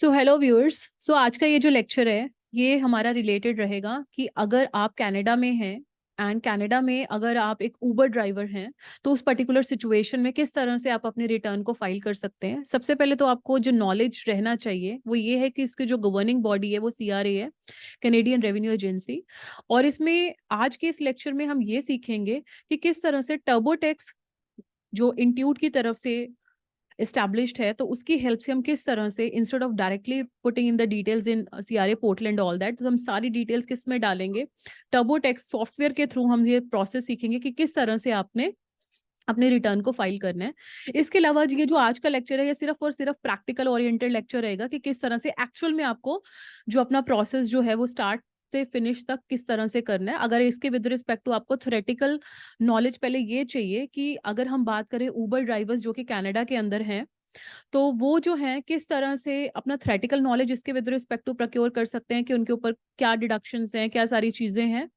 So hello viewers. सो आज का ये जो लेक्चर है ये हमारा रिलेटेड रहेगा कि अगर आप कनाडा में हैं एंड कनाडा में अगर आप एक ऊबर ड्राइवर हैं तो उस पर्टिकुलर सिचुएशन में किस तरह से आप अपने रिटर्न को फाइल कर सकते हैं। सबसे पहले तो आपको जो नॉलेज रहना चाहिए वो ये है कि इसकी जो गवर्निंग बॉडी है वो CRA है, कैनेडियन रेवेन्यू एजेंसी। और इसमें आज के इस लेक्चर में हम ये सीखेंगे कि किस तरह से टर्बो टैक्स जो इंट्यूट की तरफ से एस्टैब्लिश्ड है तो उसकी हेल्प से हम किस तरह से instead of directly putting in the details in CRA portal and all that, तो हम सारी डिटेल्स किस में डालेंगे, टर्बोटेक्स सॉफ्टवेयर के थ्रू हम ये प्रोसेस सीखेंगे कि किस तरह से आपने अपने रिटर्न को फाइल करना है। इसके अलावा ये जो आज का लेक्चर है ये सिर्फ और सिर्फ प्रैक्टिकल ओरिएंटेड लेक्चर रहेगा कि किस तरह से एक्चुअल में आपको जो अपना प्रोसेस जो है वो स्टार्ट से फिनिश तक किस तरह से करना है। अगर इसके विद रिस्पेक्ट टू आपको थ्योरेटिकल नॉलेज पहले ये चाहिए कि अगर हम बात करें ऊबर ड्राइवर्स जो कि कनाडा के अंदर हैं तो वो जो है किस तरह से अपना थ्योरेटिकल नॉलेज इसके विद रिस्पेक्ट टू प्रोक्योर कर सकते हैं कि उनके ऊपर क्या डिडक्शंस हैं, क्या सारी चीजें हैं।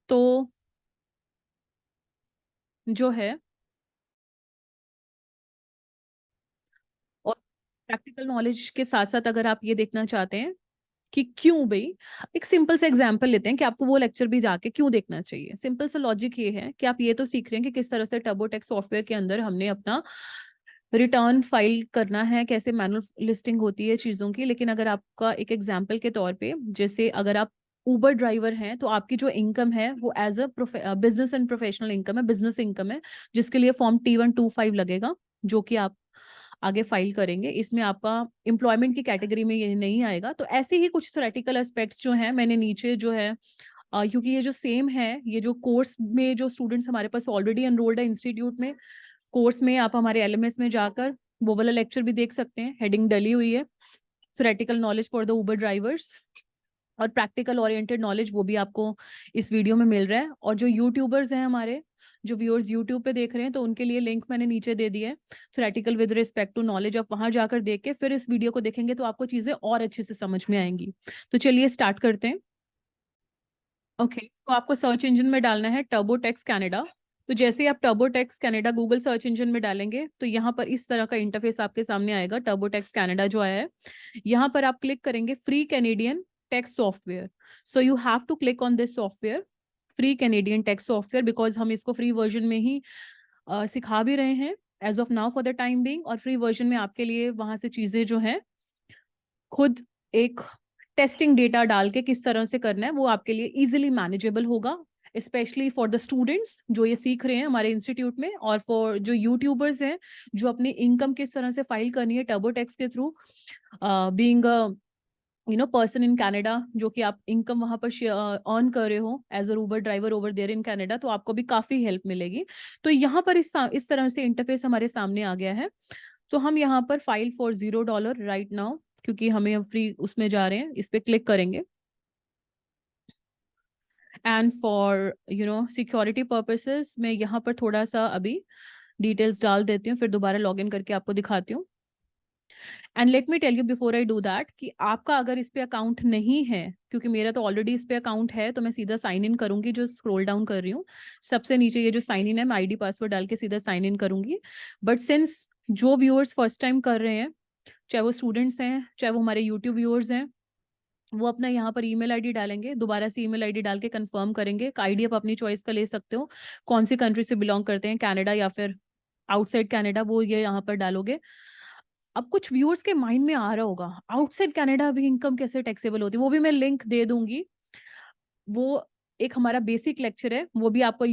तो जो है और प्रैक्टिकल नॉलेज के साथ साथ अगर आप ये देखना चाहते हैं कि क्यों भाई, एक सिंपल सा एग्जांपल लेते हैं कि आपको वो लेक्चर भी जाके क्यों देखना चाहिए। सिंपल सा लॉजिक ये है कि आप ये तो सीख रहे हैं कि किस तरह से टर्बोटेक्स सॉफ्टवेयर के अंदर हमने अपना रिटर्न फाइल करना है, कैसे मैनुअल लिस्टिंग होती है चीज़ों की। लेकिन अगर आपका एक एग्जांपल के तौर पे, जैसे अगर आप ऊबर ड्राइवर हैं तो आपकी जो इनकम है वो as a business and professional income है, बिजनेस इनकम है, जिसके लिए फॉर्म T125 लगेगा जो कि आप आगे फाइल करेंगे। इसमें आपका एम्प्लॉयमेंट की कैटेगरी में ये नहीं आएगा। तो ऐसे ही कुछ थ्योरेटिकल एस्पेक्ट्स जो हैं मैंने नीचे जो है क्योंकि ये जो सेम है, ये जो कोर्स में जो स्टूडेंट्स हमारे पास ऑलरेडी एनरोल्ड है इंस्टीट्यूट में, कोर्स में आप हमारे LMS में जाकर वो वाला लेक्चर भी देख सकते हैं। हेडिंग डली हुई है theoretical knowledge for the Uber drivers, और प्रैक्टिकल ओरिएंटेड नॉलेज वो भी आपको इस वीडियो में मिल रहा है। और जो यूट्यूबर्स हैं हमारे, जो व्यूअर्स यूट्यूब पे देख रहे हैं, तो उनके लिए लिंक मैंने नीचे दे दिया है, theoretical with respect to knowledge. आप वहां जाकर देख के फिर इस वीडियो को देखेंगे तो आपको चीजें और अच्छे से समझ में आएंगी। तो चलिए स्टार्ट करते हैं। ओके, तो आपको सर्च इंजन में डालना है टर्बोटेक्स कनाडा। तो जैसे ही आप टर्बोटेक्स कनाडा गूगल सर्च इंजन में डालेंगे तो यहाँ पर इस तरह का इंटरफेस आपके सामने आएगा। टर्बोटेक्स कनाडा जो आया है, यहाँ पर आप क्लिक करेंगे free Canadian tax software. So you have to click on this software, free Canadian tax software, because हम इसको फ्री वर्जन में ही सिखा भी रहे हैं as of now for the time being. और फ्री वर्जन में आपके लिए वहां से चीजें जो हैं खुद एक टेस्टिंग डेटा डाल के किस तरह से करना है वो आपके लिए इजीली मैनेजेबल होगा, स्पेशली फॉर द स्टूडेंट्स जो ये सीख रहे हैं हमारे इंस्टीट्यूट में, और फॉर जो यूट्यूबर्स हैं जो अपनी इनकम किस तरह से फाइल करनी है टर्बोटेक्स के through, being person in Canada, जो कि आप इनकम वहां पर अर्न कर रहे हो as a Uber driver over there in Canada, तो आपको भी काफी हेल्प मिलेगी। तो यहाँ पर इस तरह से इंटरफेस हमारे सामने आ गया है। तो हम यहाँ पर फाइल फॉर $0 राइट नाउ, क्योंकि हमें फ्री उसमें जा रहे हैं, इस पे क्लिक करेंगे। एंड फॉर सिक्योरिटी पर्पसेस मैं यहाँ पर थोड़ा सा अभी डिटेल्स डाल देती हूँ, फिर दोबारा लॉगिन करके आपको दिखाती हूँ। And let me tell you before I do that कि आपका अगर इस पे अकाउंट नहीं है, क्योंकि मेरा तो ऑलरेडी इस पे अकाउंट है, तो मैं सीधा साइन इन करूंगी। जो स्क्रॉल डाउन कर रही हूँ सबसे नीचे ये जो साइन इन है, मैं ID पासवर्ड डाल के सीधा साइन इन करूंगी। बट सिंस जो व्यूअर्स फर्स्ट टाइम कर रहे हैं, चाहे वो स्टूडेंट्स हैं चाहे वो हमारे यूट्यूब व्यूअर्स हैं, वो अपना यहाँ पर ईमेल आईडी डालेंगे, दोबारा से ईमेल आईडी डाल के कंफर्म करेंगे। आईडी आप अपनी चॉइस का ले सकते हो, कौन सी कंट्री से बिलोंग करते हैं, कनाडा या फिर आउटसाइड कनाडा, वो ये यहाँ पर डालोगे। अब कुछ व्यूअर्स के माइंड में आ रहा होगा आउटसाइड कनाडा भी इनकम कैसे टैक्सेबल होती है, वो भी मैं लिंक दे दूंगी। वो एक हमारा बेसिक लेक्चर है, वो भी आपको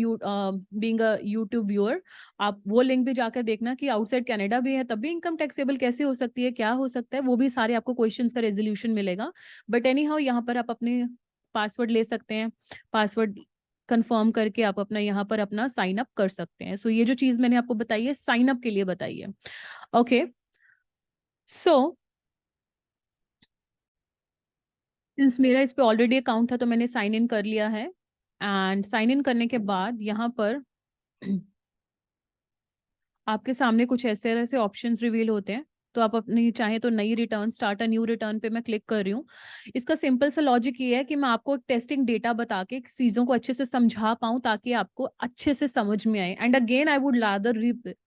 बीइंग अ यूट्यूब व्यूअर आप वो लिंक भी जाकर देखना कि आउटसाइड कनाडा भी है तब भी इनकम टैक्सेबल कैसे हो सकती है, क्या हो सकता है, वो भी सारे आपको क्वेश्चंस का रेजोल्यूशन मिलेगा। बट एनी हाउ यहाँ पर आप अपने पासवर्ड ले सकते हैं, पासवर्ड कंफर्म करके आप अपना यहाँ पर अपना साइन अप कर सकते हैं। सो ये जो चीज मैंने आपको बताई है साइन अप के लिए बताई है। ओके, सो सिंस मेरा इस पे ऑलरेडी अकाउंट था तो मैंने साइन इन कर लिया है। एंड साइन इन करने के बाद यहाँ पर आपके सामने कुछ ऐसे ऐसे ऑप्शंस रिवील होते हैं। तो आप अपनी चाहे तो नई return, start a new return पे मैं क्लिक कर रही हूँ। इसका सिंपल सा लॉजिक ये है कि मैं आपको एक टेस्टिंग डेटा बता के चीजों को अच्छे से समझा पाऊँ ताकि आपको अच्छे से समझ में आए। And again I would rather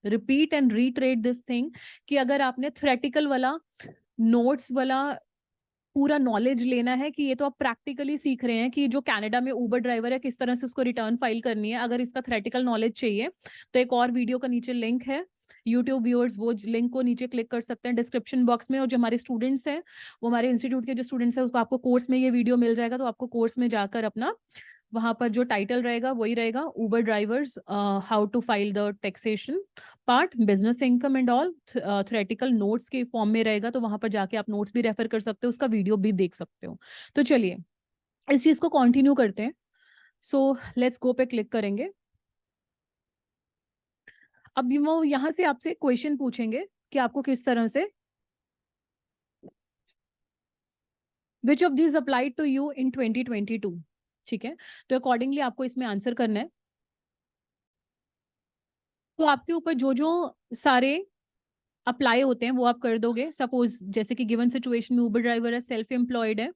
repeat and retreat this thing कि अगर आपने थ्योरेटिकल वाला नोट्स वाला पूरा नॉलेज लेना है कि ये तो आप प्रैक्टिकली सीख रहे हैं कि जो कनाडा में उबर ड्राइवर है किस तरह से उसको रिटर्न फाइल करनी है। अगर इसका थ्योरेटिकल नॉलेज चाहिए तो एक और वीडियो का नीचे लिंक है, यूट्यूब व्यूअर्स वो लिंक को नीचे क्लिक कर सकते हैं डिस्क्रिप्शन बॉक्स में। और जो हमारे स्टूडेंट्स हैं, वो हमारे इंस्टीट्यूट के जो स्टूडेंट्स हैं, उसको आपको कोर्स में ये वीडियो मिल जाएगा, तो आपको कोर्स में जाकर अपना वहां पर जो टाइटल रहेगा वही रहेगा, Uber drivers how to file the taxation part, business income and all, theoretical notes के फॉर्म में रहेगा। तो वहां पर जाके आप नोट्स भी रेफर कर सकते हो, उसका वीडियो भी देख सकते हो। तो चलिए इस चीज को कंटिन्यू करते हैं। सो लेट्स गो पे क्लिक करेंगे। अब वो यहाँ से आपसे क्वेश्चन पूछेंगे कि आपको किस तरह से, which of this applied to you in 2022, ठीक है। तो अकॉर्डिंगली आपको इसमें आंसर करना है। तो आपके ऊपर जो जो सारे अप्लाई होते हैं वो आप कर दोगे। सपोज जैसे कि गिवन सिचुएशन में उबर ड्राइवर है, सेल्फ एम्प्लॉयड है,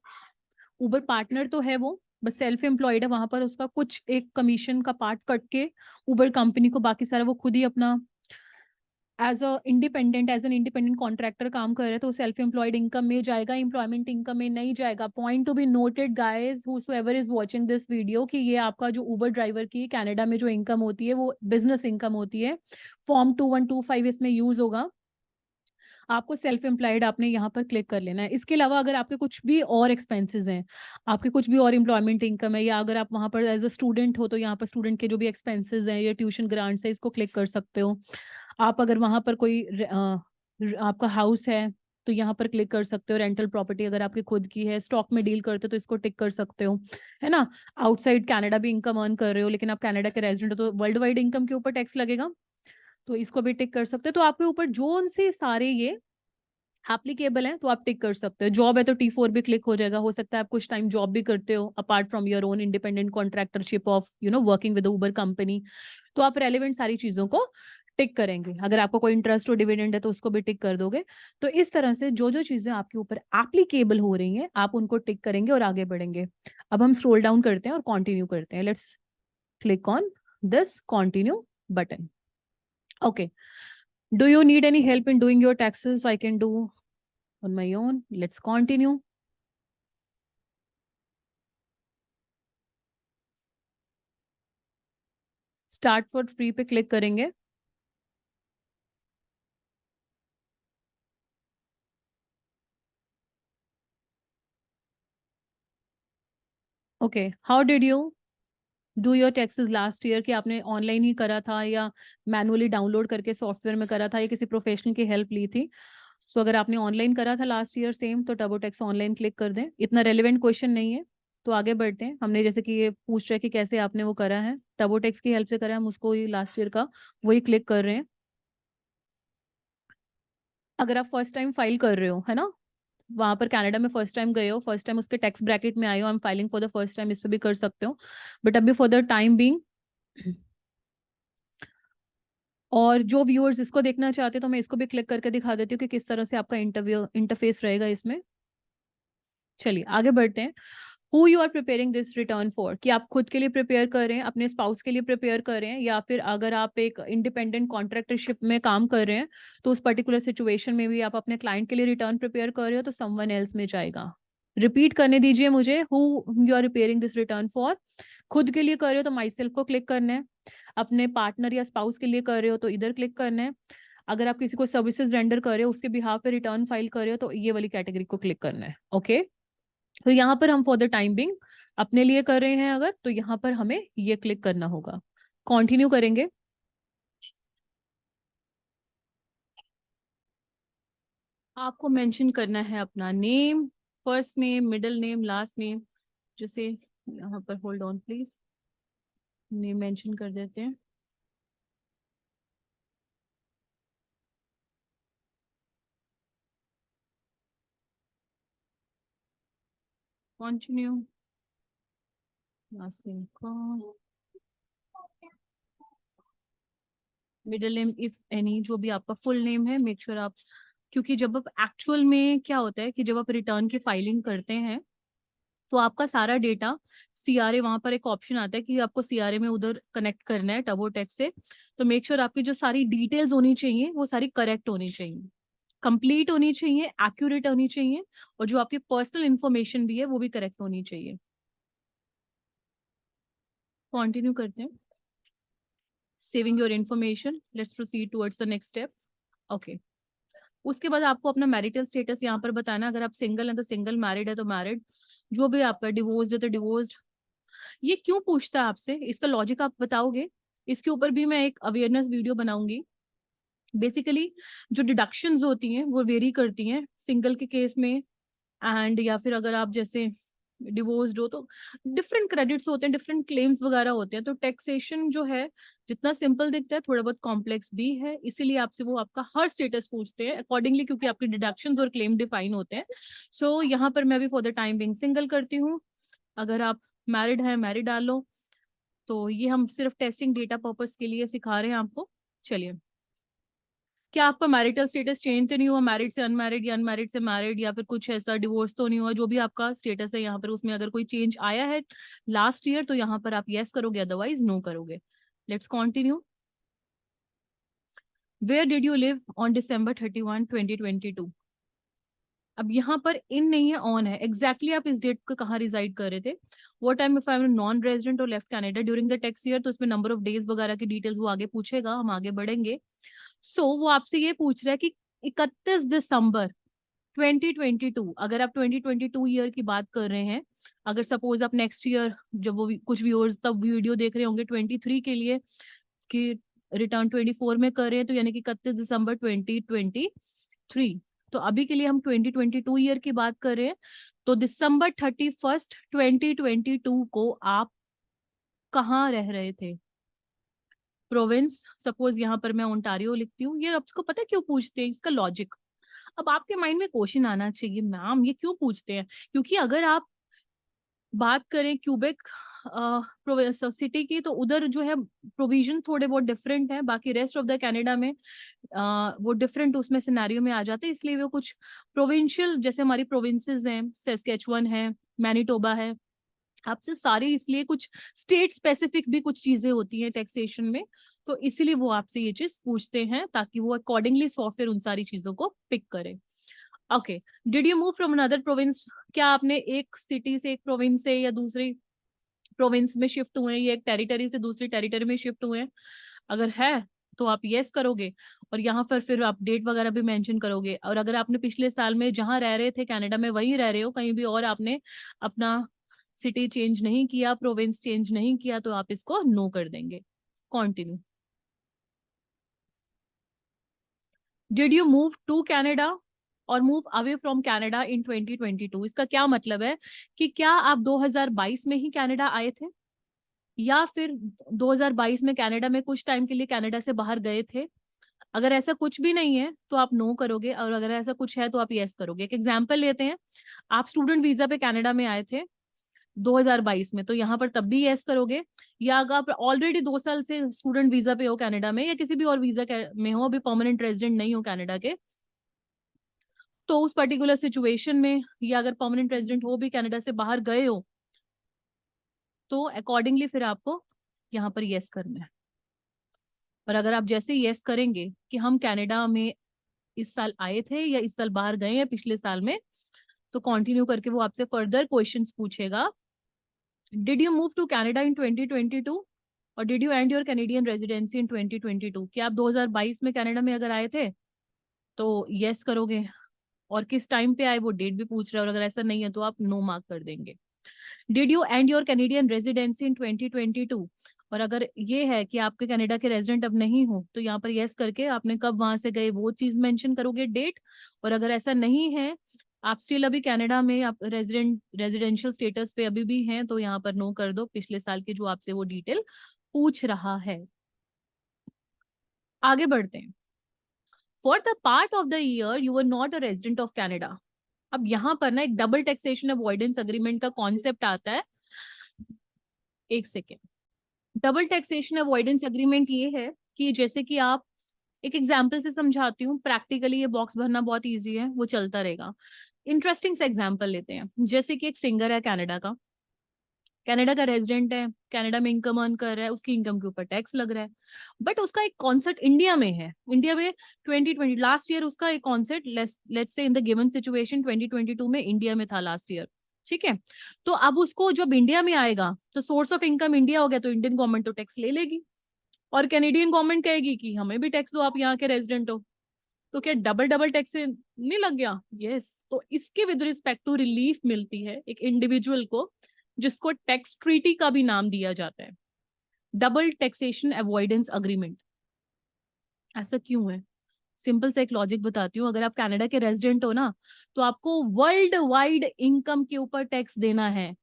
उबर पार्टनर तो है वो, बस सेल्फ एम्प्लॉयड है, वहां पर उसका कुछ एक कमीशन का पार्ट कट के उबर कंपनी को बाकी सारा वो खुद ही अपना एज एन इंडिपेंडेंट कॉन्ट्रैक्टर काम कर रहे हैं, तो सेल्फ एम्प्लॉयड इनकम में जाएगा, एम्प्लॉयमेंट इनकम में नहीं जाएगा। Point to be noted guys whoever is watching this video, कि ये आपका जो उबर ड्राइवर की कनाडा में जो इनकम होती है वो बिजनेस इनकम होती है। फॉर्म 2125 इसमें यूज होगा। आपको सेल्फ एम्प्लॉयड आपने यहाँ पर क्लिक कर लेना है। इसके अलावा अगर आपके कुछ भी और एक्सपेंसेस हैं, आपके कुछ भी और एम्प्लॉयमेंट इनकम है, या अगर आप वहाँ पर एज अ स्टूडेंट हो तो यहाँ पर स्टूडेंट के जो भी एक्सपेंसेस हैं या ट्यूशन ग्रांट्स है, इसको क्लिक कर सकते हो। आप अगर वहाँ पर कोई आपका हाउस है तो यहाँ पर क्लिक कर सकते हो। रेंटल प्रॉपर्टी अगर आपकी खुद की है, स्टॉक में डील करते हो तो इसको टिक कर सकते हो, है ना। आउटसाइड कनाडा भी इनकम अर्न कर रहे हो लेकिन आप कनाडा के रेजिडेंट हो तो वर्ल्ड वाइड इनकम के ऊपर टैक्स लगेगा, तो इसको भी टिक कर सकते हो। तो आपके ऊपर जो से सारे ये एप्लीकेबल है तो आप टिक कर सकते हो। जॉब है तो T4 भी क्लिक हो जाएगा। हो सकता है आप कुछ टाइम जॉब भी करते हो apart from your own independent contractorship of working with Uber company, तो आप रेलिवेंट सारी चीजों को टिक करेंगे। अगर आपको कोई इंटरेस्ट हो डिविडेंड है तो उसको भी टिक कर दोगे। तो इस तरह से जो जो चीजें आपके ऊपर एप्लीकेबल हो रही हैं आप उनको टिक करेंगे और आगे बढ़ेंगे। अब हम स्क्रॉल डाउन करते हैं और कंटिन्यू करते हैं। Let's click on this continue button. Okay, do you need any help in doing your taxes? I can do on my own. Let's continue. Start for free पे क्लिक करेंगे। Okay, how did you do your taxes last year? कि आपने online ही करा था या manually download करके software में करा था या किसी प्रोफेशनल की हेल्प ली थी? सो अगर आपने ऑनलाइन करा था लास्ट ईयर सेम तो टर्बो टैक्स ऑनलाइन क्लिक कर दें। इतना रेलिवेंट क्वेश्चन नहीं है तो आगे बढ़ते हैं। हमने जैसे कि ये पूछ रहे हैं कि कैसे आपने वो करा है, टर्बो टैक्स की हेल्प से करा है, हम उसको ही लास्ट ईयर का वही क्लिक कर रहे हैं। अगर आप फर्स्ट टाइम फाइल कर रहे हो, है ना, वहां पर कनाडा में फर्स्ट टाइम गए हो, फर्स्ट टाइम उसके टैक्स ब्रैकेट में आए हो, I am filing for the first time, इस पे भी कर सकते हो। बट अभी फॉर द टाइम बीइंग, और जो व्यूअर्स इसको देखना चाहते हैं तो मैं इसको भी क्लिक करके दिखा देती हूँ कि किस तरह से आपका इंटरव्यू इंटरफेस रहेगा इसमें। चलिए आगे बढ़ते हैं। Who you are preparing this return for, कि आप खुद के लिए प्रिपेयर कर रहे हैं, अपने स्पाउस के लिए प्रिपेयर कर रहे हैं, या फिर अगर आप एक इंडिपेंडेंट कॉन्ट्रैक्टरशिप में काम कर रहे हैं तो उस पर्टिकुलर सिचुएशन में भी आप अपने क्लाइंट के लिए रिटर्न प्रिपेयर कर रहे हो तो समवन एल्स में जाएगा। रिपीट करने दीजिए मुझे, who you are preparing this return for. खुद के लिए कर रहे हो तो माई सेल्फ को क्लिक करना है, अपने पार्टनर या स्पाउस के लिए कर रहे हो तो इधर क्लिक करना है, अगर आप किसी को सर्विसेज रेंडर कर रहे हो उसके बिहाफ पे रिटर्न फाइल कर रहे हो तो ये वाली कैटेगरी को क्लिक करना है। ओके, तो यहाँ पर हम फॉर द टाइम बिंग अपने लिए कर रहे हैं अगर, तो यहाँ पर हमें ये क्लिक करना होगा। कंटिन्यू करेंगे। आपको मेंशन करना है अपना name, first name, middle name, last name. जैसे यहाँ पर hold on please, name mention कर देते हैं। कंटिन्यू, लास्ट नेम का, मिडिल नेम इफ एनी, जो भी आपका फुल नेम है मेक श्योर आप, क्योंकि जब आप एक्चुअल में क्या होता है कि जब आप रिटर्न की फाइलिंग करते हैं तो आपका सारा डेटा सीआरए, वहां पर एक ऑप्शन आता है कि आपको सीआरए में उधर कनेक्ट करना है टर्बोटेक्स से, तो मेक श्योर आपकी जो सारी डिटेल्स होनी चाहिए वो सारी करेक्ट होनी चाहिए। कंप्लीट होनी चाहिए, एक्यूरेट होनी चाहिए, और जो आपकी पर्सनल इंफॉर्मेशन भी है वो भी करेक्ट होनी चाहिए। कंटिन्यू करते हैं। Saving your information, let's proceed towards the next step. Okay, उसके बाद आपको अपना मैरिटल स्टेटस यहाँ पर बताना। अगर आप सिंगल हैं तो सिंगल, मैरिड है तो मैरिड, जो भी आपका, डिवोर्स्ड है तो डिवोर्स्ड। ये क्यों पूछता है आपसे, इसका लॉजिक आप बताओगे। इसके ऊपर भी मैं एक अवेयरनेस वीडियो बनाऊंगी। बेसिकली जो डिडक्शंस होती हैं वो वेरी करती हैं सिंगल के केस में, एंड या फिर अगर आप जैसे डिवोर्स्ड हो तो डिफरेंट क्रेडिट्स होते हैं, डिफरेंट क्लेम्स वगैरह होते हैं। तो टैक्सेशन जो है जितना सिंपल दिखता है थोड़ा बहुत कॉम्प्लेक्स भी है, इसीलिए आपसे वो आपका हर स्टेटस पूछते हैं अकॉर्डिंगली, क्योंकि आपके डिडक्शंस और क्लेम डिफाइन होते हैं। सो यहाँ पर मैं भी for the time Bing single करती हूँ। अगर आप मैरिड हैं, मैरिड डालो। तो ये हम सिर्फ टेस्टिंग डेटा पर्पस के लिए सिखा रहे हैं आपको। चलिए, क्या आपका मैरिटल स्टेटस चेंज तो नहीं हुआ, मैरिड से अनमैरिड या अनमैरिड से मैरिड, या फिर कुछ ऐसा डिवोर्स तो नहीं हुआ, जो भी आपका स्टेटस है यहाँ पर उसमें अगर कोई चेंज आया है लास्ट ईयर तो यहाँ पर आप यस करोगे, अदरवाइज नो करोगे। Let's continue. Where did you live on December 31, 2022? अब यहाँ पर इन नहीं है, ऑन है। एग्जैक्टली आप इस डेट को कहाँ रिजाइड कर रहे थे। वो time if I am non resident और left Canada during the tax year, तो उसमें नंबर ऑफ डेज वगैरह की डिटेल्स वो आगे पूछेगा, हम आगे बढ़ेंगे। वो आपसे ये पूछ रहा है कि 31 दिसंबर 2022, अगर आप 2022 ईयर की बात कर रहे हैं, अगर सपोज आप नेक्स्ट ईयर जब वो कुछ व्यूअर्स तब वीडियो देख रहे होंगे 23 के लिए, कि रिटर्न 24 में कर रहे हैं, तो यानी कि 31 दिसंबर 2023। तो अभी के लिए हम 2022 ईयर की बात कर रहे हैं। तो December 31, 2022 को आप कहाँ रह रहे थे, प्रोविंस। सपोज यहाँ पर मैं ओंटारियो लिखती हूँ। ये आपको पता है क्यों पूछते हैं, इसका लॉजिक। अब आपके माइंड में क्वेश्चन आना चाहिए, मैम ये क्यों पूछते हैं, क्योंकि अगर आप बात करें क्यूबेक सिटी की, तो उधर जो है प्रोविजन थोड़े बहुत डिफरेंट है, बाकी रेस्ट ऑफ द कनाडा में वो डिफरेंट उसमें सिनेरियो में आ जाते हैं, इसलिए वो कुछ प्रोविंशियल, जैसे हमारी प्रोविंसेस हैं, सेस्केचुअन है, मैनिटोबा है, आपसे सारी, इसलिए कुछ स्टेट स्पेसिफिक भी कुछ चीजें होती हैं टैक्सेशन में। तो इसीलिए वो आपसे ये चीज पूछते हैं, ताकि वो अकॉर्डिंगली सॉफ्टवेयर उन सारी चीजों को पिक करे। Okay, did you move from another province? क्या आपने एक सिटी से, एक प्रोविंस से या दूसरी प्रोविंस में शिफ्ट हुए हैं, या एक टेरिटरी से दूसरी टेरिटरी में शिफ्ट हुए हैं? अगर है तो आप यस करोगे, और यहाँ पर फिर आप डेट वगैरह भी मेंशन करोगे। और अगर आपने पिछले साल में जहां रह रहे थे कनाडा में वहीं रह रहे हो, कहीं भी और आपने अपना सिटी चेंज नहीं किया, प्रोविंस चेंज नहीं किया, तो आप इसको नो कर देंगे। Continue. Did you move to Canada और move away from Canada in 2022? इसका क्या मतलब है कि क्या आप 2022 में ही कनाडा आए थे, या फिर 2022 में कनाडा में कुछ टाइम के लिए कनाडा से बाहर गए थे। अगर ऐसा कुछ भी नहीं है तो आप नो करोगे, और अगर ऐसा कुछ है तो आप यस करोगे। एक एग्जांपल लेते हैं, आप स्टूडेंट वीजा पे कनाडा में आए थे 2022 में, तो यहाँ पर तब भी यस करोगे। या अगर आप ऑलरेडी 2 साल से स्टूडेंट वीजा पे हो कनाडा में, या किसी भी और वीजा में हो, अभी परमानेंट रेजिडेंट नहीं हो कनाडा के, तो उस पर्टिकुलर सिचुएशन में, या अगर परमानेंट रेजिडेंट हो भी कनाडा से बाहर गए हो, तो अकॉर्डिंगली फिर आपको यहाँ पर यस करना है। और अगर आप जैसे यस करेंगे कि हम कनाडा में इस साल आए थे, या इस साल बाहर गए हैं पिछले साल में, तो कंटिन्यू करके वो आपसे फर्दर क्वेश्चंस पूछेगा। Did you move to Canada in 2022 और did you end your Canadian residency in 2022? क्या आप 2022 में कनाडा में अगर आए थे तो यस करोगे, और किस टाइम पे आए वो डेट भी पूछ रहा है, और अगर ऐसा नहीं है तो आप नो मार्क कर देंगे। Did you end your Canadian residency in 2022? और अगर ये है कि आपके कनाडा के रेजिडेंट अब नहीं हो, तो यहाँ पर यस करके आपने कब वहां से गए वो चीज मेंशन करोगे, डेट। और अगर ऐसा नहीं है, आप स्टिल अभी कनाडा में आप रेजिडेंशियल स्टेटस पे अभी भी हैं, तो यहाँ पर नो कर दो पिछले साल की जो आपसे वो डिटेल पूछ रहा है। आगे बढ़ते हैं। For the part of the year you are not a resident of Canada. अब यहाँ पर ना एक डबल टैक्सेशन अवॉइडेंस अग्रीमेंट का कॉन्सेप्ट आता है। एक second. Double taxation avoidance agreement ये है कि जैसे कि आप, एक एग्जांपल से समझाती हूँ, प्रैक्टिकली ये बॉक्स भरना बहुत इजी है, वो चलता रहेगा। इंटरेस्टिंग से एग्जांपल लेते हैं, जैसे कि एक सिंगर है कनाडा का, कनाडा का रेजिडेंट है, कनाडा में इनकम अर्न कर रहा है, उसकी इनकम के ऊपर टैक्स लग रहा है, बट उसका एक कॉन्सेप्ट इंडिया में है, इंडिया में 2020 लास्ट ईयर उसका एक concept, let's say in the given situation 2022 में इंडिया में था लास्ट ईयर, ठीक है। तो अब उसको जब इंडिया में आएगा तो सोर्स ऑफ इनकम इंडिया हो गया, तो इंडियन गवर्नमेंट तो टैक्स ले लेगी, और कैनेडियन गवर्नमेंट कहेगी कि हमें भी टैक्स दो, आप यहाँ के रेजिडेंट हो। तो क्या डबल डबल टैक्स से नहीं लग गया? यस। तो इसके विद रिस्पेक्ट टू रिलीफ मिलती है एक इंडिविजुअल को, जिसको टैक्स ट्रीटी का भी नाम दिया जाता है, डबल टैक्सेशन अवॉइडेंस अग्रीमेंट। ऐसा क्यों है? सिंपल सा एक लॉजिक बताती हूँ। अगर आप कनाडा के रेजिडेंट हो ना, तो आपको वर्ल्ड वाइड इनकम के ऊपर टैक्स देना है।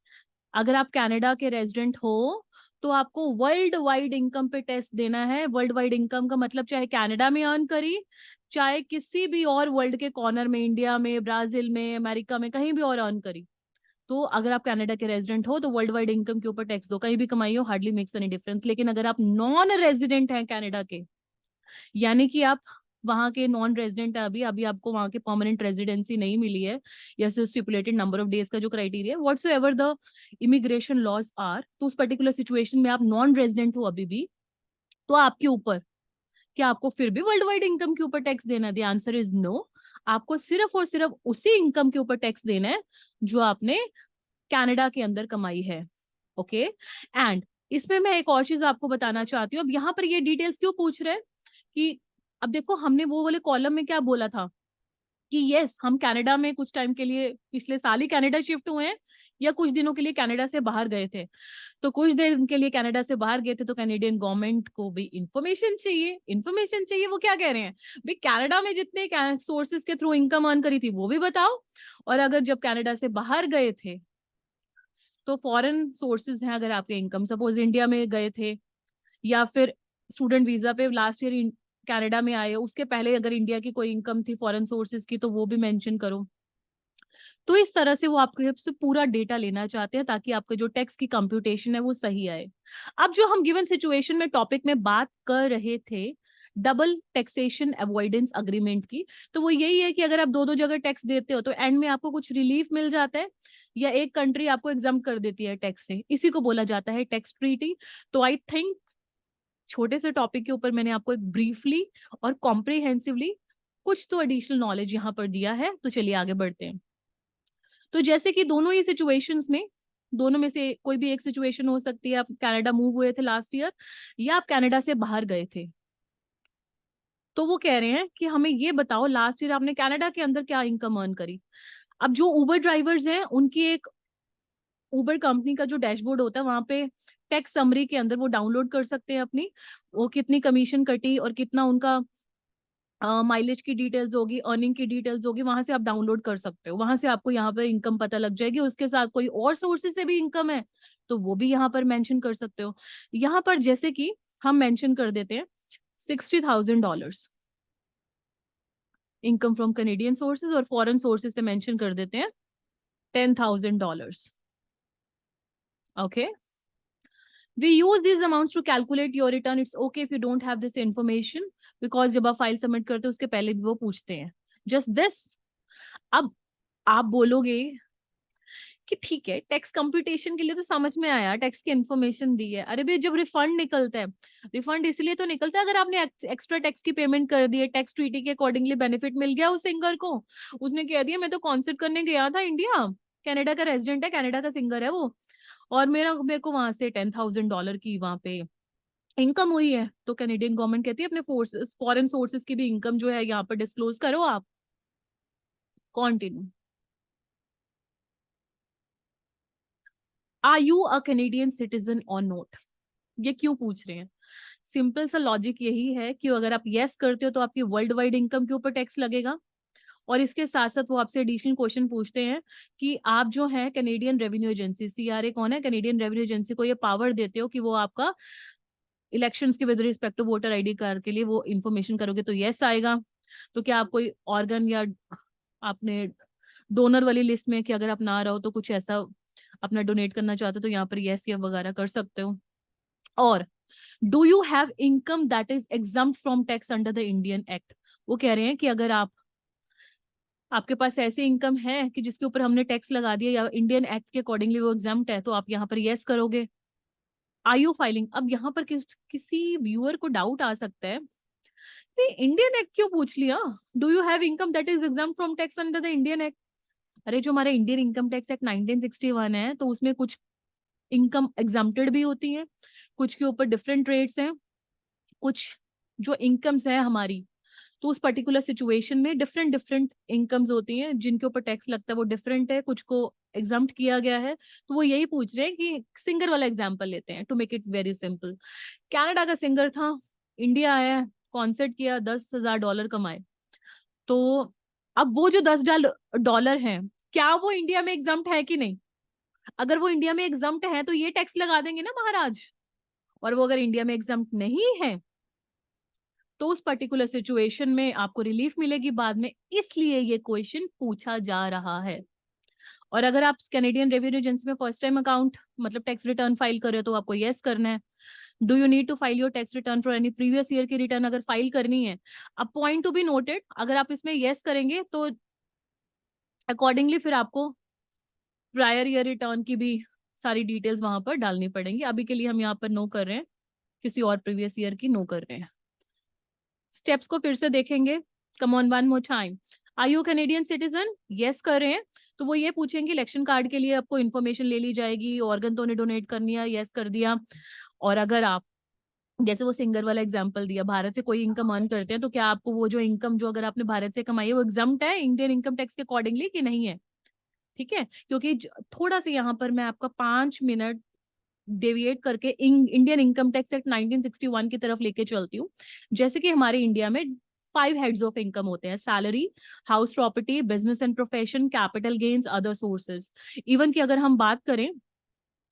अगर आप कनाडा के रेजिडेंट हो तो आपको वर्ल्ड वाइड इनकम पे टैक्स देना है। वर्ल्ड वाइड इनकम का मतलब चाहे कनाडा में अर्न करी, चाहे किसी भी और वर्ल्ड के कॉर्नर में, इंडिया में, ब्राजील में, अमेरिका में, कहीं भी और अर्न करी, तो अगर आप कनाडा के रेजिडेंट हो तो वर्ल्ड वाइड इनकम के ऊपर टैक्स दो, कहीं भी कमाई हो, हार्डली मेक्स एनी डिफरेंस। लेकिन अगर आप नॉन रेजिडेंट हैं कनाडा के, यानी कि आप वहां के नॉन रेजिडेंट है, अभी अभी आपको वहां के परमानेंट रेजिडेंसी नहीं मिली है, या स्टिपुलेटेड नंबर ऑफ डेज का जो criteria whatsoever the immigration laws are, तो उस पर्टिकुलर सिचुएशन में आप नॉन रेजिडेंट हो अभी भी, तो आपके ऊपर, क्या आपको फिर भी वर्ल्ड वाइड इनकम के ऊपर टैक्स देना है? The answer is no. आपको सिर्फ और सिर्फ उसी इनकम के ऊपर टैक्स देना है जो आपने कनाडा के अंदर कमाई है। ओके। एंड इसमें मैं एक और चीज आपको बताना चाहती हूँ। अब यहाँ पर ये डिटेल्स क्यों पूछ रहे हैं कि, अब देखो हमने वो वाले कॉलम में क्या बोला था कि यस हम कनाडा में कुछ टाइम के लिए पिछले साल ही कनाडा शिफ्ट हुए हैं, या कुछ दिनों के लिए कनाडा से बाहर गए थे। तो कुछ दिन के लिए कनाडा से बाहर गए थे तो कैनेडियन गवर्नमेंट को भी इंफॉर्मेशन चाहिए, इंफॉर्मेशन चाहिए। वो क्या कह रहे हैं भाई, कनाडा में जितने सोर्सेज के थ्रू इनकम अर्न करी थी वो भी बताओ, और अगर जब कनाडा से बाहर गए थे तो फॉरेन सोर्सेज हैं अगर आपके इनकम, सपोज इंडिया में गए थे, या फिर स्टूडेंट वीजा पे लास्ट ईयर कनाडा में आए, उसके पहले अगर इंडिया की कोई इनकम थी फॉरेन सोर्सेज की, तो वो भी मेंशन करो। तो इस तरह से वो आपके से पूरा डेटा लेना चाहते हैं ताकि आपका जो टैक्स की कंप्यूटेशन है वो सही आए। अब जो हम गिवन सिचुएशन में टॉपिक में बात कर रहे थे डबल टैक्सेशन अवॉइडेंस अग्रीमेंट की, तो वो यही है कि अगर आप दो दो जगह टैक्स देते हो तो एंड में आपको कुछ रिलीफ मिल जाता है, या एक कंट्री आपको एग्जाम कर देती है टैक्स से, इसी को बोला जाता है टैक्स ट्रीटी। तो आई थिंक छोटे से टॉपिक के ऊपर मैंने आपको एक ब्रीफली और कॉम्प्रिहेंसिवली कुछ तो एडिशनल नॉलेज यहाँ पर दिया है। तो चलिए आगे बढ़ते हैं। तो जैसे कि दोनों ही सिचुएशंस में, दोनों में से कोई भी एक सिचुएशन हो सकती है, आप कनाडा मूव हुए थे लास्ट ईयर, या आप कनाडा से बाहर गए थे, तो वो कह रहे हैं कि हमें ये बताओ लास्ट ईयर आपने कनाडा के अंदर क्या इनकम अर्न करी। अब जो उबर ड्राइवर्स हैं उनकी एक उबर कंपनी का जो डैशबोर्ड होता है वहां पे टैक्स समरी के अंदर वो डाउनलोड कर सकते हैं अपनी, वो कितनी कमीशन कटी और कितना उनका माइलेज की डिटेल्स होगी, अर्निंग की डिटेल्स होगी, वहां से आप डाउनलोड कर सकते हो, वहां से आपको यहाँ पर इनकम पता लग जाएगी। उसके साथ कोई और सोर्सेज से भी इनकम है तो वो भी यहाँ पर मेंशन कर सकते हो। यहाँ पर जैसे कि हम मेंशन कर देते हैं $60,000 इनकम फ्रॉम कैनेडियन सोर्सेज, और फॉरेन सोर्सेज से मेंशन कर देते हैं $10,000। Okay, we use these amounts to calculate your return. It's okay if you don't have this information, because जब आप फाइल सबमिट करते हो उसके पहले भी वो पूछते हैं जस्ट दिस। अब आप बोलोगे कि ठीक है टैक्स कंप्यूटेशन के लिए तो समझ में आया, टैक्स की इन्फॉर्मेशन दी है। अरे भाई जब रिफंड निकलता है, रिफंड इसलिए तो निकलता है अगर आपने एक्स्ट्रा टैक्स की पेमेंट कर दी है, टैक्स ट्रीटी के अकॉर्डिंगली बेनिफिट मिल गया उस सिंगर को, उसने कह दिया मैं तो कॉन्सर्ट करने गया था इंडिया, कनाडा का रेजिडेंट है, कनाडा का सिंगर है वो, और मेरे को वहां से $10,000 की वहां पे इनकम हुई है, तो कैनेडियन गवर्नमेंट कहती है अपने फोर्सेस फॉरेन सोर्सेज की भी इनकम जो है यहाँ पर डिस्क्लोज करो आप। Continue. Are you a Canadian citizen और नॉट? ये क्यों पूछ रहे हैं? सिंपल सा लॉजिक यही है कि अगर आप यस करते हो तो आपकी वर्ल्ड वाइड इनकम के ऊपर टैक्स लगेगा, और इसके साथ साथ वो आपसे एडिशनल क्वेश्चन पूछते हैं कि आप जो है कैनेडियन रेवेन्यू एजेंसी, सीआरए कौन है, कैनेडियन रेवेन्यू एजेंसी को ये पावर देते हो कि वो आपका इलेक्शंस के with respect to voter ID card के लिए वो इन्फॉर्मेशन करोगे तो यस आएगा। तो क्या आप कोई ऑर्गन या आपने डोनर वाली लिस्ट में कि अगर आप ना रहो तो कुछ ऐसा अपना डोनेट करना चाहते हो तो यहाँ पर यस या वगैरह कर सकते हो। और do you have income that is exempt from tax under the Indian act? वो कह रहे हैं कि अगर आप आपके पास ऐसी इनकम है कि जिसके ऊपर हमने टैक्स लगा दिया या इंडियन एक्ट के अकॉर्डिंगली वो एग्जाम्प्ट है, तो आप यहाँ पर यस करोगे। Are you filing? अब यहाँ पर किसी व्यूअर को डाउट आ सकता है, ये इंडियन एक्ट क्यों पूछ लिया? Do you have income that is exempt from tax under the Indian act? अरे जो हमारा इंडियन इनकम टैक्स एक्ट 1961 है, तो उसमें कुछ इनकम एग्जाम्प्टेड भी होती है, कुछ के ऊपर डिफरेंट रेट्स हैं, कुछ जो इनकम्स है हमारी, तो उस पर्टिकुलर सिचुएशन में डिफरेंट डिफरेंट इनकम्स होती हैं जिनके ऊपर टैक्स लगता है, वो डिफरेंट है, कुछ को एग्जाम्प्ट किया गया है। तो वो यही पूछ रहे हैं कि सिंगर वाला एग्जाम्पल लेते हैं to make it very simple. Canada का सिंगर था, इंडिया आया, कॉन्सर्ट किया, $10,000 कमाए। तो अब वो जो $10 है, क्या वो इंडिया में एग्जाम्प्ट है कि नहीं? अगर वो इंडिया में एग्जाम्प्ट है तो ये टैक्स लगा देंगे ना महाराज। और वो अगर इंडिया में एग्जाम्प्ट नहीं है तो उस पर्टिकुलर सिचुएशन में आपको रिलीफ मिलेगी बाद में, इसलिए ये क्वेश्चन पूछा जा रहा है। और अगर आप कैनेडियन रेवेन्यू एजेंसी में फर्स्ट टाइम अकाउंट मतलब टैक्स रिटर्न फाइल कर रहे हो तो आपको यस करना है। Do you need to file your tax return for any previous year की रिटर्न अगर फाइल करनी है? अब पॉइंट टू बी नोटेड, अगर आप इसमें यस करेंगे तो अकॉर्डिंगली फिर आपको प्रायर ईयर रिटर्न की भी सारी डिटेल्स वहां पर डालनी पड़ेंगी। अभी के लिए हम यहाँ पर नो कर रहे हैं, किसी और प्रीवियस ईयर की नो कर रहे हैं। स्टेप्स को फिर से देखेंगे, come on one more time. Are you Canadian citizen? Yes कर रहे हैं तो वो ये पूछेंगे इलेक्शन कार्ड के लिए आपको इन्फॉर्मेशन ले ली जाएगी, ऑर्गन तो नहीं डोनेट करनी है, यस कर दिया। और अगर आप जैसे वो सिंगर वाला एग्जांपल दिया, भारत से कोई इनकम अर्न करते हैं तो क्या आपको वो जो इनकम जो अगर आपने भारत से कमाई है वो एग्जम्प्ट है इंडियन इनकम टैक्स के अकॉर्डिंगली कि नहीं है? ठीक है, क्योंकि थोड़ा सा यहाँ पर मैं आपका 5 मिनट डेविएट करके इंडियन इनकम टैक्स एक्ट 1961 की तरफ लेके चलती हूँ। जैसे कि हमारे इंडिया में 5 हेड्स ऑफ इनकम होते हैं, salary, house property, business and profession, capital gains, other sources. Even की अगर हम बात करें,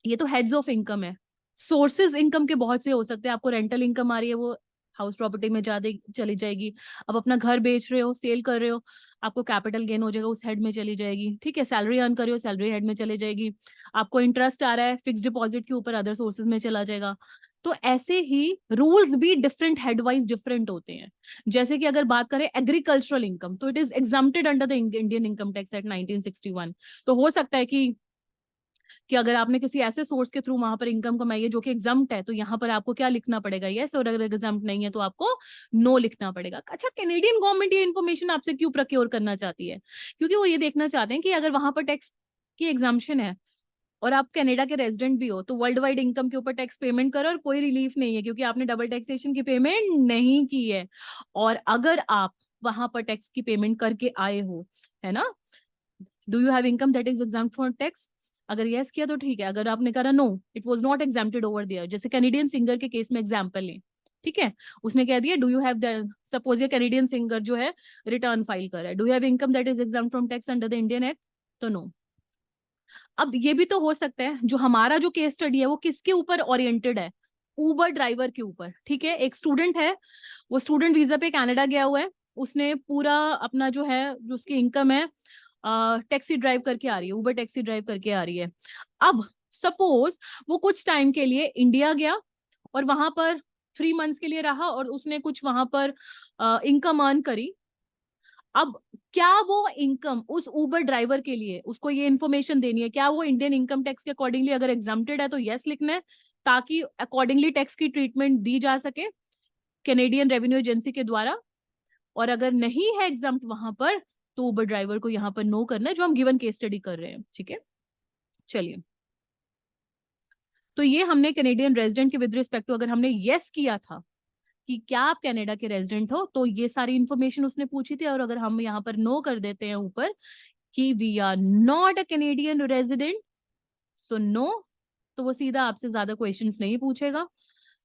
ये तो हेड्स ऑफ इनकम है। सोर्सेज इनकम के बहुत से हो सकते हैं, आपको रेंटल इनकम आ रही है वो हाउस प्रॉपर्टी में ज्यादा चली जाएगी। अब अपना घर बेच रहे हो, सेल कर रहे हो, आपको कैपिटल गेन हो जाएगा, उस हेड में चली जाएगी। ठीक है, सैलरी अर्न कर रहे हो, सैलरी हेड में चली जाएगी। आपको इंटरेस्ट आ रहा है फिक्स डिपॉजिट के ऊपर, अदर सोर्सेज में चला जाएगा। तो ऐसे ही रूल्स भी डिफरेंट हेड वाइज डिफरेंट होते हैं। जैसे कि अगर बात करें एग्रीकल्चरल इनकम, तो it is exempted under the Indian income tax act 1961। तो हो सकता है कि अगर आपने किसी ऐसे सोर्स के थ्रू वहां पर इनकम कमाई है जो कि एग्जाम्प्ट है, तो यहाँ पर आपको क्या लिखना पड़ेगा? यस। और अगर एग्जाम्प्ट नहीं है तो आपको नो लिखना पड़ेगा। अच्छा, कैनेडियन गवर्नमेंट ये इन्फॉर्मेशन आपसे क्यों प्रोक्योर करना चाहती है? क्योंकि वो ये देखना चाहते हैं कि अगर वहां पर टैक्स की एग्जाम्पशन है और आप कनाडा के रेजिडेंट भी हो तो वर्ल्ड वाइड इनकम के ऊपर टैक्स पेमेंट करो और कोई रिलीफ नहीं है, क्योंकि आपने डबल टैक्सेशन की पेमेंट नहीं की है। और अगर आप वहां पर टैक्स की पेमेंट करके आए हो, है ना, do you have income that is exempt for tax? अगर यस किया तो ठीक है, अगर आपने कहा no, it was not exempted over there, जैसे कैनेडियन सिंगर के केस में एग्जाम्पल लें, ठीक है, उसने कह दिया डू यू हैव सपोज ये कैनेडियन सिंगर जो है रिटर्न फाइल कर रहा है, do you have income that is exempt from tax under the Indian act? तो नो। अब ये भी तो हो सकता है, जो हमारा जो केस स्टडी है वो किसके ऊपर ओरिएंटेड है? उबर ड्राइवर के ऊपर। ठीक है, एक स्टूडेंट है, वो स्टूडेंट वीजा पे कनाडा गया हुआ है, उसने पूरा अपना जो है जो उसकी इनकम है टैक्सी ड्राइव करके आ रही है, उबर टैक्सी ड्राइव करके आ रही है। अब सपोज वो कुछ टाइम के लिए इंडिया गया और वहां पर 3 मंथ्स के लिए रहा और उसने कुछ वहां पर इनकम अर्न करी। अब क्या वो इनकम उस उबर ड्राइवर के लिए उसको ये इन्फॉर्मेशन देनी है, क्या वो इंडियन इनकम टैक्स के अकॉर्डिंगली अगर एग्जाम्प्टेड है तो यस लिखना है, ताकि अकॉर्डिंगली टैक्स की ट्रीटमेंट दी जा सके कैनेडियन रेवेन्यू एजेंसी के द्वारा। और अगर नहीं है एग्जाम्प्ट वहां पर तो उबर ड्राइवर को यहाँ पर नो करना है, जो हम गिवन केस स्टडी कर रहे हैं। ठीक है, चलिए, तो ये हमने कैनेडियन रेजिडेंट के विद रिस्पेक्ट टू अगर हमने यस किया था कि क्या आप कनाडा के रेजिडेंट हो, तो ये सारी इंफॉर्मेशन उसने पूछी थी। और अगर हम यहाँ पर नो कर देते हैं ऊपर कि we are not a Canadian resident, so no, तो वो सीधा आपसे ज्यादा क्वेश्चंस नहीं पूछेगा।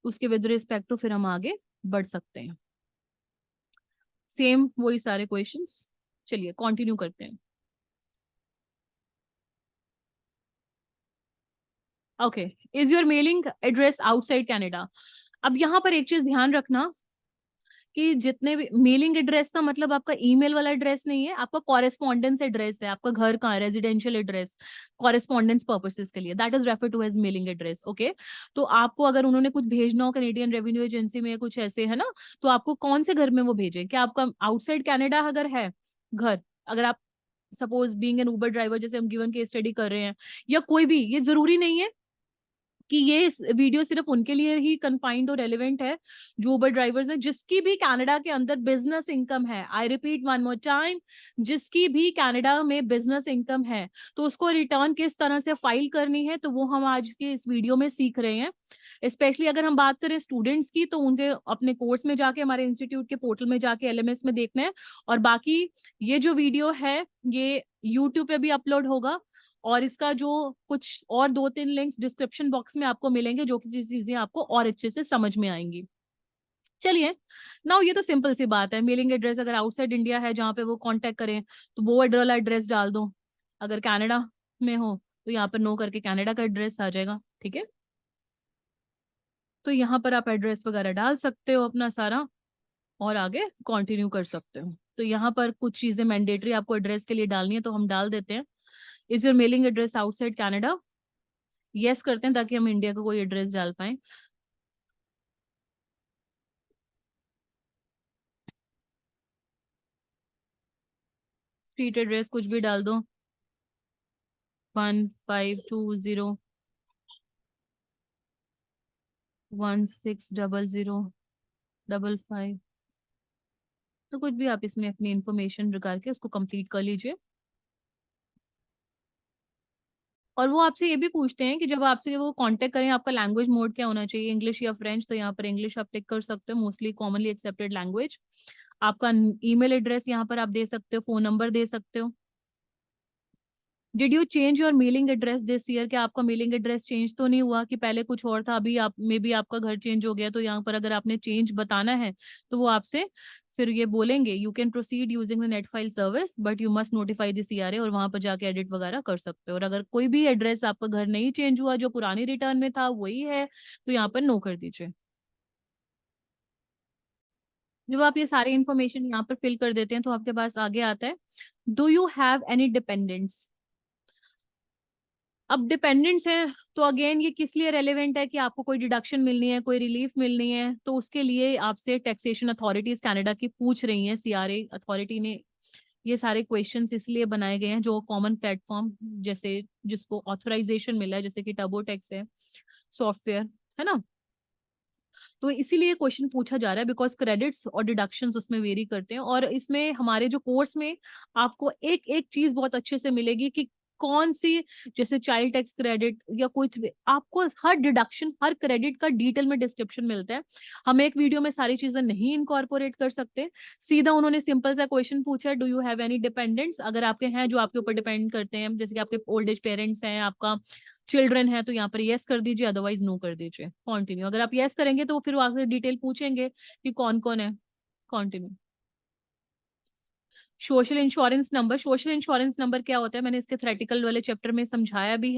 उसके विद रिस्पेक्ट टू फिर हम आगे बढ़ सकते हैं, सेम वही सारे क्वेश्चंस। चलिए कंटिन्यू करते हैं। Okay, is your mailing address outside Canada? अब यहाँ पर एक चीज ध्यान रखना कि जितने भी मेलिंग एड्रेस का मतलब आपका ईमेल वाला एड्रेस नहीं है, आपका कॉरेस्पॉन्डेंस एड्रेस है, आपका घर कहाँ है, रेजिडेंशियल एड्रेस, कॉरेस्पॉन्डेंस पर्पसेस के लिए, that is refer to as mailing address. Okay, तो आपको अगर उन्होंने कुछ भेजना हो कैनेडियन रेवेन्यू एजेंसी में कुछ ऐसे है ना, तो आपको कौन से घर में वो भेजें? क्या आपका आउटसाइड कनाडा अगर है घर, अगर आप suppose being an Uber driver, जैसे हम गिवन केस स्टडी कर रहे हैं, या कोई भी, ये जरूरी नहीं है कि ये वीडियो सिर्फ उनके लिए ही कन्फाइंड और रेलिवेंट है जो उबर ड्राइवर्स हैं। जिसकी भी कनाडा के अंदर बिजनेस इनकम है, I repeat one more time, जिसकी भी कनाडा में बिजनेस इनकम है, तो उसको रिटर्न किस तरह से फाइल करनी है, तो वो हम आज के इस वीडियो में सीख रहे हैं। स्पेशली अगर हम बात करें स्टूडेंट्स की, तो उनके अपने कोर्स में जाके, हमारे इंस्टीट्यूट के पोर्टल में जाके एलएमएस में देखना है। और बाकी ये जो वीडियो है ये यूट्यूब पे भी अपलोड होगा, और इसका जो कुछ और 2-3 लिंक्स डिस्क्रिप्शन बॉक्स में आपको मिलेंगे, जो कि चीजें आपको और अच्छे से समझ में आएंगी। चलिए, नाउ ये तो सिंपल सी बात है, मेलिंग एड्रेस अगर आउटसाइड इंडिया है जहाँ पे वो कांटेक्ट करें, तो वो वाला एड्रेस डाल दो। अगर कनाडा में हो तो यहाँ पर नो करके कनाडा का एड्रेस आ जाएगा, ठीक है। तो यहाँ पर आप एड्रेस वगैरह डाल सकते हो अपना सारा, और आगे कंटिन्यू कर सकते हो। तो यहाँ पर कुछ चीजें मैंडेटरी आपको एड्रेस के लिए डालनी है, तो हम डाल देते हैं। Is your mailing address outside Canada? Yes करते हैं ताकि हम इंडिया का कोई एड्रेस डाल पाए। स्ट्रीट एड्रेस कुछ भी डाल दो, 1520160055, तो कुछ भी आप इसमें अपनी इंफॉर्मेशन निकाल के उसको कंप्लीट कर लीजिए। और वो आपसे ये भी पूछते हैं कि जब आपसे वो कांटेक्ट करें, आपका लैंग्वेज मोड क्या होना चाहिए, इंग्लिश या फ्रेंच, तो यहाँ पर इंग्लिश आप टिक कर सकते हो, मोस्टली कॉमनली एक्सेप्टेड लैंग्वेज। आपका ईमेल एड्रेस यहाँ पर आप दे सकते हो, फोन नंबर दे सकते हो। Did you change your mailing address this year? क्या आपका मेलिंग एड्रेस चेंज तो नहीं हुआ कि पहले कुछ और था, अभी आप मे बी आपका घर चेंज हो गया? तो यहाँ पर अगर आपने चेंज बताना है तो वो आपसे फिर ये बोलेंगे, you can proceed using the net file service but you must notify the CRA, और वहां पर जाके एडिट वगैरह कर सकते हो। और अगर कोई भी एड्रेस आपका घर नहीं चेंज हुआ, जो पुरानी रिटर्न में था वही है, तो यहाँ पर नो कर दीजिए। जब आप ये सारी इन्फॉर्मेशन यहाँ पर फिल कर देते हैं तो आपके पास आगे आता है, do you have any dependents? अब डिपेंडेंट्स है तो अगेन ये किस लिए रेलेवेंट है कि आपको कोई डिडक्शन मिलनी है, कोई रिलीफ मिलनी है, तो उसके लिए आपसे टैक्सेशन अथॉरिटीज कनाडा की पूछ रही हैं। सीआरए अथॉरिटी ने ये सारे क्वेश्चंस इसलिए बनाए गए हैं, जो कॉमन प्लेटफॉर्म जैसे जिसको ऑथराइजेशन मिला है, जैसे कि टर्बोटैक्स है, सॉफ्टवेयर, है ना। तो इसीलिए क्वेश्चन पूछा जा रहा है, बिकॉज क्रेडिट्स और डिडक्शंस उसमें वेरी करते हैं। और इसमें हमारे जो कोर्स में आपको एक एक चीज बहुत अच्छे से मिलेगी कि कौन सी, जैसे चाइल्ड टैक्स क्रेडिट या कुछ भी, आपको हर डिडक्शन, हर क्रेडिट का डिटेल में डिस्क्रिप्शन मिलता है। हम एक वीडियो में सारी चीजें नहीं इनकॉर्पोरेट कर सकते। सीधा उन्होंने सिंपल सा क्वेश्चन पूछा है, do you have any dependents? अगर आपके हैं जो आपके ऊपर डिपेंड करते हैं, जैसे कि आपके ओल्ड एज पेरेंट्स हैं, आपका चिल्ड्रन है, तो यहाँ पर यस कर दीजिए, अदरवाइज नो कर दीजिए। कंटिन्यू, अगर आप यस करेंगे तो फिर वो आगे डिटेल पूछेंगे कि कौन कौन है। Continue. Social insurance number, social insurance number क्या होता है मैंने इसके थ्रेटिकल वाले चैप्टर में समझाया भी है।